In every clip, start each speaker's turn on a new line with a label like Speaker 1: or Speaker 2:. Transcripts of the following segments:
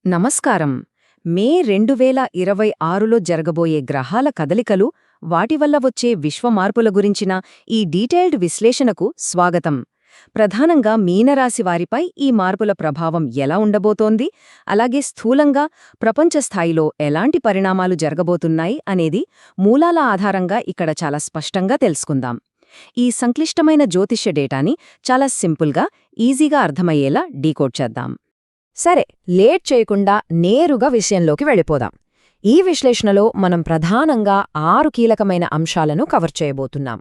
Speaker 1: నమస్కారం. మే 2026లో జరగబోయే గ్రహాల కదలికలు, వాటి వల్ల వచ్చే విశ్వమార్పుల గురించిన ఈ డీటెయిల్డ్ విశ్లేషణకు స్వాగతం. ప్రధానంగా మీనరాశి వారిపై ఈ మార్పుల ప్రభావం ఎలా ఉండబోతోంది, అలాగే స్థూలంగా ప్రపంచ స్థాయిలో ఎలాంటి పరిణామాలు జరగబోతున్నాయి అనేది మూలాల ఆధారంగా ఇక్కడ చాలా స్పష్టంగా తెలుసుకుందాం. ఈ సంక్లిష్టమైన జ్యోతిష్య డేటాని చాలా సింపుల్గా, ఈజీగా అర్థమయ్యేలా డీకోడ్ చేద్దాం.
Speaker 2: సరే, లేట్ చేయకుండా నేరుగా విషయంలోకి వెళ్ళిపోదాం. ఈ విశ్లేషణలో మనం ప్రధానంగా 6 కీలకమైన అంశాలను కవర్ చేయబోతున్నాం.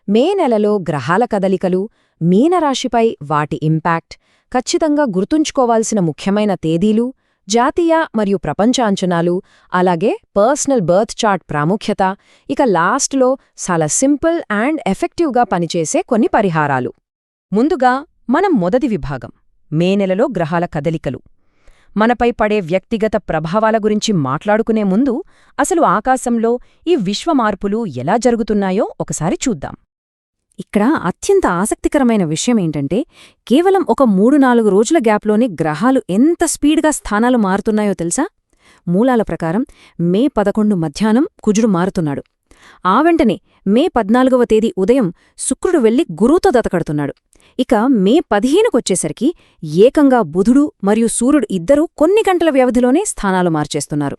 Speaker 2: మే నెలలో గ్రహాల కదలికలు, మీనరాశిపై వాటి ఇంపాక్ట్, ఖచ్చితంగా గుర్తుంచుకోవాల్సిన ముఖ్యమైన తేదీలు, జాతీయ మరియు ప్రపంచ అంచనాలు, అలాగే పర్సనల్ బర్త్ చార్ట్ ప్రాముఖ్యత, ఇక లాస్ట్లో చాలా సింపుల్ అండ్ ఎఫెక్టివ్గా పనిచేసే కొన్ని పరిహారాలు. ముందుగా మనం మొదటి విభాగం, మే నెలలో గ్రహాల కదలికలు. మనపై పడే వ్యక్తిగత ప్రభావాల గురించి మాట్లాడుకునే ముందు అసలు ఆకాశంలో ఈ విశ్వమార్పులు ఎలా జరుగుతున్నాయో ఒకసారి చూద్దాం. ఇక్కడ అత్యంత ఆసక్తికరమైన విషయమేంటంటే, కేవలం ఒక 3-4 రోజుల గ్యాప్లోనే గ్రహాలు ఎంత స్పీడ్గా స్థానాలు మారుతున్నాయో తెలుసా? మూలాల ప్రకారం మే 11 మధ్యాహ్నం కుజుడు మారుతున్నాడు. ఆ వెంటనే మే 14వ తేదీ ఉదయం శుక్రుడు వెళ్లి గురువుతో దతకడుతున్నాడు. ఇక మే 15కొచ్చేసరికి ఏకంగా బుధుడు మరియు సూర్యుడు ఇద్దరూ కొన్ని గంటల వ్యవధిలోనే స్థానాలు మార్చేస్తున్నారు.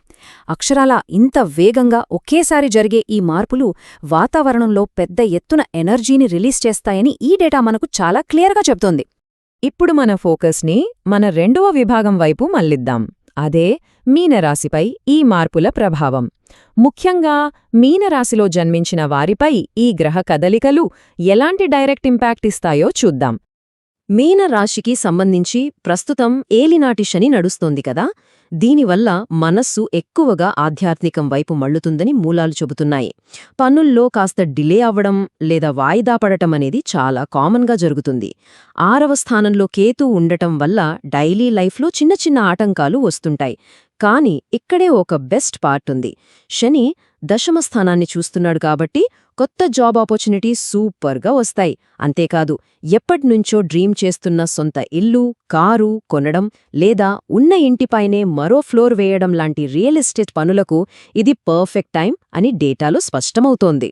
Speaker 2: అక్షరాలా ఇంత వేగంగా ఒకేసారి జరిగే ఈ మార్పులు వాతావరణంలో పెద్ద ఎత్తున ఎనర్జీని రిలీజ్ చేస్తాయని ఈ డేటా మనకు చాలా క్లియర్గా చెప్తోంది. ఇప్పుడు మన ఫోకస్ని మన రెండవ విభాగం వైపు మళ్లిద్దాం. అదే మీనరాశిపై ఈ మార్పుల ప్రభావం. ముఖ్యంగా మీనరాశిలో జన్మించిన వారిపై ఈ గ్రహ కదలికలు ఎలాంటి డైరెక్ట్ ఇంపాక్ట్ ఇస్తాయో చూద్దాం.
Speaker 1: మీనరాశికి సంబంధించి ప్రస్తుతం ఏలినాటి శని నడుస్తోంది కదా, దీనివల్ల మనస్సు ఎక్కువగా ఆధ్యాత్మికం వైపు మళ్లుతుందని మూలాలు చెబుతున్నాయి. పనుల్లో కాస్త డిలే అవ్వడం లేదా వాయిదా పడటం అనేది చాలా కామన్గా జరుగుతుంది. 6వ స్థానంలో కేతు ఉండటం వల్ల డైలీ లైఫ్లో చిన్న చిన్న ఆటంకాలు వస్తుంటాయి. కానీ ఇక్కడే ఒక బెస్ట్ పార్ట్ ఉంది. శని దశమ స్థానాన్ని చూస్తున్నాడు కాబట్టి కొత్త జాబ్ ఆపర్చునిటీస్ సూపర్గా వస్తాయి. అంతేకాదు, ఎప్పటినుంచో డ్రీమ్ చేస్తున్న సొంత ఇల్లు, కారు కొనడం లేదా ఉన్న ఇంటిపైనే మరో ఫ్లోర్ వేయడం లాంటి రియల్ ఎస్టేట్ పనులకు ఇది పర్ఫెక్ట్ టైం అని డేటాలో స్పష్టమవుతోంది.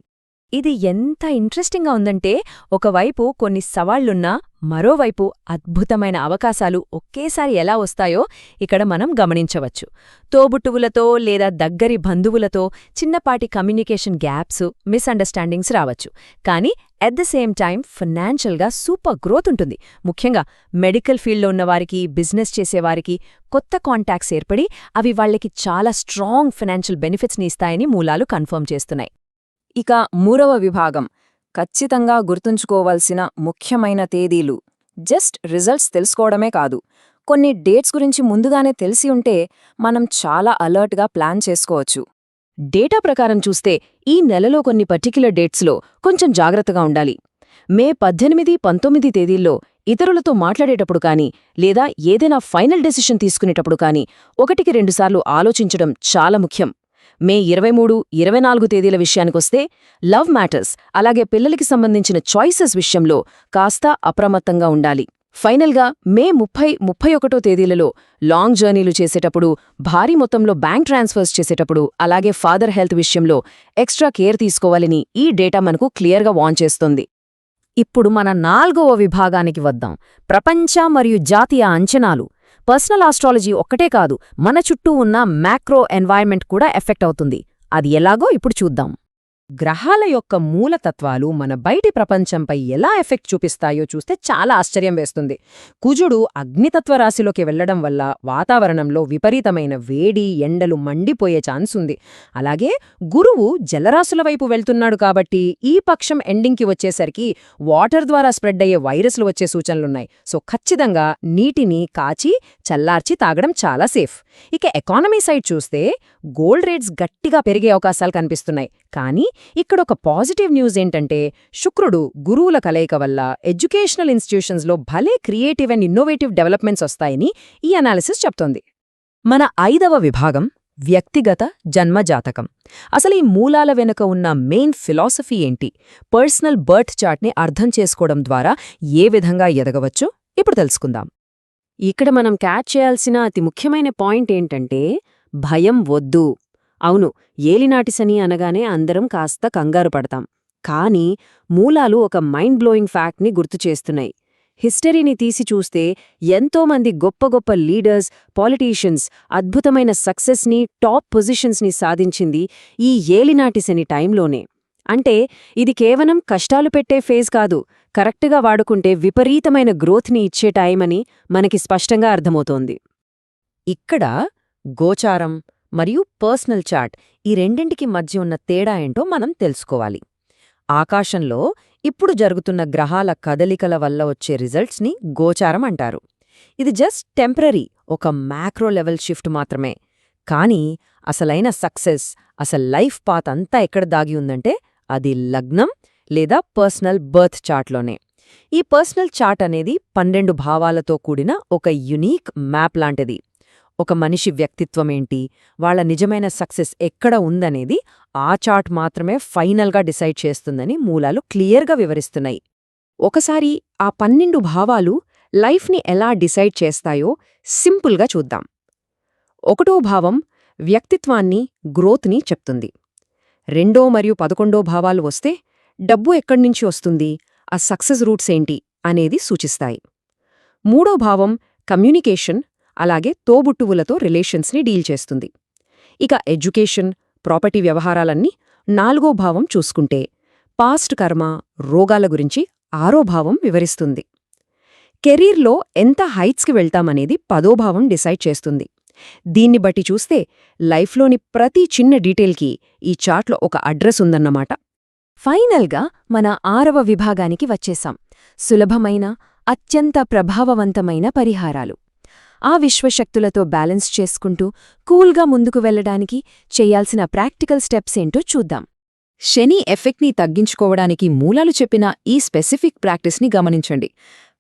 Speaker 2: ఇది ఎంత ఇంట్రెస్టింగ్గా ఉందంటే, ఒకవైపు కొన్ని సవాళ్లున్నా మరోవైపు అద్భుతమైన అవకాశాలు ఒకేసారి ఎలా వస్తాయో ఇక్కడ మనం గమనించవచ్చు. తోబుట్టువులతో లేదా దగ్గరి బంధువులతో చిన్నపాటి కమ్యూనికేషన్ గ్యాప్స్, మిస్అండర్స్టాండింగ్స్ రావచ్చు. కానీ అట్ ద సేమ్ టైం ఫైనాన్షియల్గా సూపర్ గ్రోత్ ఉంటుంది. ముఖ్యంగా మెడికల్ ఫీల్డ్లో ఉన్నవారికి, బిజినెస్ చేసేవారికి కొత్త కాంటాక్ట్స్ ఏర్పడి అవి వాళ్లకి చాలా స్ట్రాంగ్ ఫైనాన్షియల్ బెనిఫిట్స్ని ఇస్తాయని మూలాలు కన్ఫర్మ్ చేస్తున్నాయి.
Speaker 1: ఇక మూడవ విభాగం, ఖచ్చితంగా గుర్తుంచుకోవాల్సిన ముఖ్యమైన తేదీలు. జస్ట్ రిజల్ట్స్ తెలుసుకోవడమే కాదు, కొన్ని డేట్స్ గురించి ముందుగానే తెలిసి ఉంటే మనం చాలా అలర్ట్గా ప్లాన్ చేసుకోవచ్చు. డేటా ప్రకారం చూస్తే ఈ నెలలో కొన్ని పర్టిక్యులర్ డేట్స్లో కొంచెం జాగ్రత్తగా ఉండాలి. మే 18, 19 తేదీల్లో ఇతరులతో మాట్లాడేటప్పుడు కానీ లేదా ఏదైనా ఫైనల్ డెసిషన్ తీసుకునేటప్పుడు కానీ 1-2 సార్లు ఆలోచించడం చాలా ముఖ్యం. మే 23, 24 తేదీల విషయానికొస్తే లవ్ మ్యాటర్స్, అలాగే పిల్లలకి సంబంధించిన చాయిసెస్ విషయంలో కాస్త అప్రమత్తంగా ఉండాలి. ఫైనల్గా మే 30, 31 తేదీలలో లాంగ్ జర్నీలు చేసేటప్పుడు, భారీ మొత్తంలో బ్యాంక్ ట్రాన్స్ఫర్స్ చేసేటప్పుడు, అలాగే ఫాదర్ హెల్త్ విషయంలో ఎక్స్ట్రా కేర్ తీసుకోవాలని ఈ డేటా మనకు క్లియర్గా వార్న్ చేస్తుంది.
Speaker 2: ఇప్పుడు మన 4వ విభాగానికి వద్దాం, ప్రపంచ మరియు జాతీయ అంచనాలు. పర్సనల్ ఆస్ట్రాలజీ ఒక్కటే కాదు, మన చుట్టూ ఉన్న మ్యాక్రో ఎన్వైర్న్మెంట్ కూడా ఎఫెక్ట్ అవుతుంది. అది ఎలాగో ఇప్పుడు చూద్దాం. గ్రహాల యొక్క మూలతత్వాలు మన బయటి ప్రపంచంపై ఎలా ఎఫెక్ట్ చూపిస్తాయో చూస్తే చాలా ఆశ్చర్యం వేస్తుంది. కుజుడు అగ్నితత్వ రాశిలోకి వెళ్లడం వల్ల వాతావరణంలో విపరీతమైన వేడి, ఎండలు మండిపోయే ఛాన్స్ ఉంది. అలాగే గురువు జలరాశుల వైపు వెళ్తున్నాడు కాబట్టి ఈ పక్షం ఎండింగ్కి వచ్చేసరికి వాటర్ ద్వారా స్ప్రెడ్ అయ్యే వైరస్లు వచ్చే సూచనలున్నాయి. సో ఖచ్చితంగా నీటిని కాచి చల్లార్చి తాగడం చాలా సేఫ్. ఇక ఎకానమీ సైడ్ చూస్తే గోల్డ్ రేట్స్ గట్టిగా పెరిగే అవకాశాలు కనిపిస్తున్నాయి. కానీ ఇక్కడొక పాజిటివ్ న్యూస్ ఏంటంటే, శుక్రుడు గురువుల కలయిక వల్ల ఎడ్యుకేషనల్ ఇన్స్టిట్యూషన్స్లో భలే క్రియేటివ్ అండ్ ఇన్నోవేటివ్ డెవలప్మెంట్స్ వస్తాయని ఈ అనాలిసిస్ చెప్తోంది. మన 5వ విభాగం, వ్యక్తిగత జన్మజాతకం. అసలు ఈ మూలాల వెనుక ఉన్న మెయిన్ ఫిలాసఫీ ఏంటి? పర్సనల్ బర్త్ చార్ట్ని అర్థం చేసుకోవడం ద్వారా ఏ విధంగా ఎదగవచ్చో ఇప్పుడు తెలుసుకుందాం.
Speaker 3: ఇక్కడ మనం క్యాచ్ చేయాల్సిన అతి ముఖ్యమైన పాయింట్ ఏంటంటే భయం వద్దు. అవును, ఏలినాటి శని అనగానే అందరం కాస్త కంగారు పడతాం. కానీ మూలాలు ఒక మైండ్ బ్లోయింగ్ ఫ్యాక్ట్ని గుర్తుచేస్తున్నాయి. హిస్టరీని తీసి చూస్తే ఎంతోమంది గొప్ప గొప్ప లీడర్స్, పాలిటీషియన్స్ అద్భుతమైన సక్సెస్ని, టాప్ పొజిషన్స్ని సాధించింది ఈ ఏలినాటి శని టైంలోనే. అంటే ఇది కేవలం కష్టాలు పెట్టే ఫేజ్ కాదు, కరెక్ట్గా వాడుకుంటే విపరీతమైన గ్రోత్ని ఇచ్చే టైం అని మనకి స్పష్టంగా అర్థమవుతోంది.
Speaker 2: ఇక్కడ గోచారం మరియు పర్సనల్ చార్ట్ ఈ రెండింటికి మధ్య ఉన్న తేడా ఏంటో మనం తెలుసుకోవాలి. ఆకాశంలో ఇప్పుడు జరుగుతున్న గ్రహాల కదలికల వల్ల వచ్చే రిజల్ట్స్ని గోచారం అంటారు. ఇది జస్ట్ టెంపరరీ, ఒక మ్యాక్రో లెవెల్ షిఫ్ట్ మాత్రమే. కానీ అసలైన సక్సెస్, అసలు లైఫ్ పాత్ అంతా ఎక్కడ దాగి ఉందంటే అది లగ్నం లేదా పర్సనల్ బర్త్ చార్ట్లోనే. ఈ పర్సనల్ చార్ట్ అనేది 12 భావాలతో కూడిన ఒక యునీక్ మ్యాప్ లాంటిది. ఒక మనిషి వ్యక్తిత్వమేంటి, వాళ్ల నిజమైన సక్సెస్ ఎక్కడ ఉందనేది ఆ చార్ట్ మాత్రమే ఫైనల్గా డిసైడ్ చేస్తుందని మూలాలు క్లియర్గా వివరిస్తున్నాయి. ఒకసారి ఆ 12 భావాలు లైఫ్ని ఎలా డిసైడ్ చేస్తాయో సింపుల్గా చూద్దాం. 1వ భావం వ్యక్తిత్వాన్ని, గ్రోత్ని చెప్తుంది. 2 మరియు 11 భావాలు వస్తే డబ్బు ఎక్కడ్నుంచి వస్తుంది, ఆ సక్సెస్ రూట్స్ ఏంటి అనేది సూచిస్తాయి. 3వ భావం కమ్యూనికేషన్, అలాగే తోబుట్టువులతో రిలేషన్స్ని డీల్ చేస్తుంది. ఇక ఎడ్యుకేషన్, ప్రాపర్టీ వ్యవహారాలన్నీ 4వ భావం చూసుకుంటే పాస్ట్ కర్మ, రోగాల గురించి 6వ భావం వివరిస్తుంది. కెరీర్లో ఎంత హైట్స్కి వెళ్తామనేది 10వ భావం డిసైడ్ చేస్తుంది. దీన్ని బట్టి చూస్తే లైఫ్లోని ప్రతి చిన్న డీటెయిల్కి ఈ చార్ట్లో ఒక అడ్రస్ ఉందన్నమాట.
Speaker 1: ఫైనల్గా మన 6వ విభాగానికి వచ్చేశాం. సులభమైన, అత్యంత ప్రభావవంతమైన పరిహారాలు. ఆ విశ్వశక్తులతో బ్యాలెన్స్ చేసుకుంటూ కూల్గా ముందుకు వెళ్లడానికి చేయాల్సిన ప్రాక్టికల్ స్టెప్స్ ఏంటో చూద్దాం.
Speaker 2: శని ఎఫెక్ట్ని తగ్గించుకోవడానికి మూలాలు చెప్పిన ఈ స్పెసిఫిక్ ప్రాక్టీస్ని గమనించండి.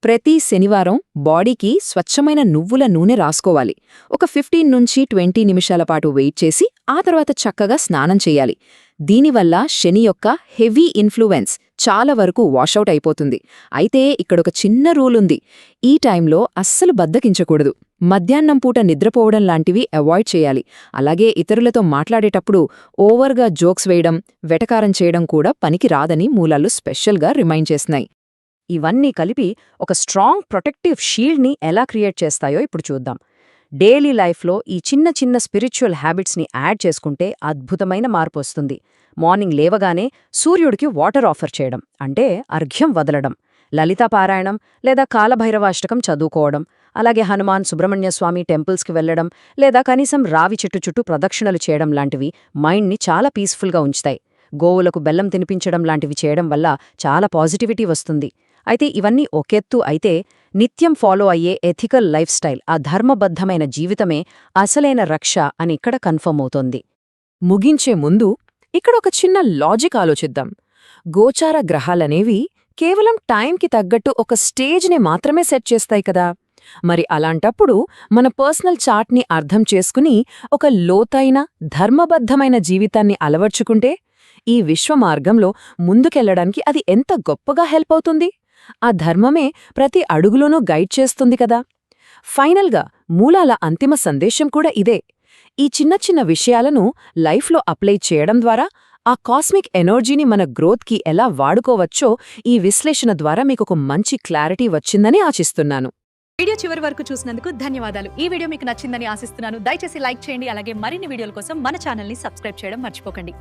Speaker 2: ప్రతి శనివారం బాడీకి స్వచ్ఛమైన నువ్వుల నూనె రాసుకోవాలి. ఒక 15 నుంచి 20 నిమిషాల పాటు వెయిట్ చేసి ఆ తర్వాత చక్కగా స్నానం చెయ్యాలి. దీనివల్ల శని యొక్క హెవీ ఇన్ఫ్లుయెన్స్ చాలా వరకు వాషౌట్ అయిపోతుంది. అయితే ఇక్కడొక చిన్న రూల్ ఉంది. ఈ టైంలో అస్సలు బద్దకించకూడదు. మధ్యాహ్నం పూట నిద్రపోవడం లాంటివి అవాయిడ్ చేయాలి. అలాగే ఇతరులతో మాట్లాడేటప్పుడు ఓవర్గా జోక్స్ వేయడం, వెటకారం చేయడం కూడా పనికి రాదని మూలాలు స్పెషల్గా రిమైండ్ చేస్తున్నాయి. ఇవన్నీ కలిపి ఒక స్ట్రాంగ్ ప్రొటెక్టివ్ షీల్డ్ని ఎలా క్రియేట్ చేస్తాయో ఇప్పుడు చూద్దాం. డైలీ లైఫ్లో ఈ చిన్న చిన్న స్పిరిచువల్ హ్యాబిట్స్ని యాడ్ చేసుకుంటే అద్భుతమైన మార్పు వస్తుంది. మార్నింగ్ లేవగానే సూర్యుడికి వాటర్ ఆఫర్ చేయడం, అంటే అర్ఘ్యం వదలడం, లలితా పారాయణం లేదా కాలభైరవాష్టకం చదువుకోవడం, అలాగే హనుమాన్, సుబ్రహ్మణ్య స్వామి టెంపుల్స్కి వెళ్లడం లేదా కనీసం రావి చెట్టు చుట్టూ ప్రదక్షిణలు చేయడం లాంటివి మైండ్ని చాలా పీస్ఫుల్గా ఉంచుతాయి. గోవులకు బెల్లం తినిపించడం లాంటివి చేయడం వల్ల చాలా పాజిటివిటీ వస్తుంది. అయితే ఇవన్నీ ఒకెత్తు అయితే నిత్యం ఫాలో అయ్యే ఎథికల్ లైఫ్ స్టైల్, ఆ ధర్మబద్ధమైన జీవితమే అసలైన రక్ష అని ఇక్కడ కన్ఫర్మ్ అవుతోంది. ముగించే ముందు ఇక్కడ ఒక చిన్న లాజిక్ ఆలోచిద్దాం. గోచార గ్రహాలనేవి కేవలం టైంకి తగ్గట్టు ఒక స్టేజ్ని మాత్రమే సెట్ చేస్తాయి కదా. మరి అలాంటప్పుడు మన పర్సనల్ చార్ట్ని అర్థం చేసుకుని ఒక లోతైన, ధర్మబద్ధమైన జీవితాన్ని అలవర్చుకుంటే ఈ విశ్వమార్గంలో ముందుకెళ్లడానికి అది ఎంత గొప్పగా హెల్ప్ అవుతుంది. ఆ ధర్మమే ప్రతి అడుగులోనూ గైడ్ చేస్తుంది కదా. ఫైనల్గా మూలాల అంతిమ సందేశం కూడా ఇదే. ఈ చిన్న చిన్న విషయాలను లైఫ్లో అప్లై చేయడం ద్వారా ఆ కాస్మిక్ ఎనర్జీని మన గ్రోత్కి ఎలా వాడుకోవచ్చో ఈ విశ్లేషణ ద్వారా మీకొక మంచి క్లారిటీ వచ్చిందని ఆశిస్తున్నాను.
Speaker 4: వీడియో చివరి వరకు చూసినందుకు ధన్యవాదాలు. ఈ వీడియో మీకు నచ్చిందని ఆశిస్తున్నాను. దయచేసి లైక్ చేయండి. అలాగే మరిన్ని వీడియోల కోసం మన ఛానల్ని సబ్స్క్రైబ్ చేయడం మర్చిపోకండి.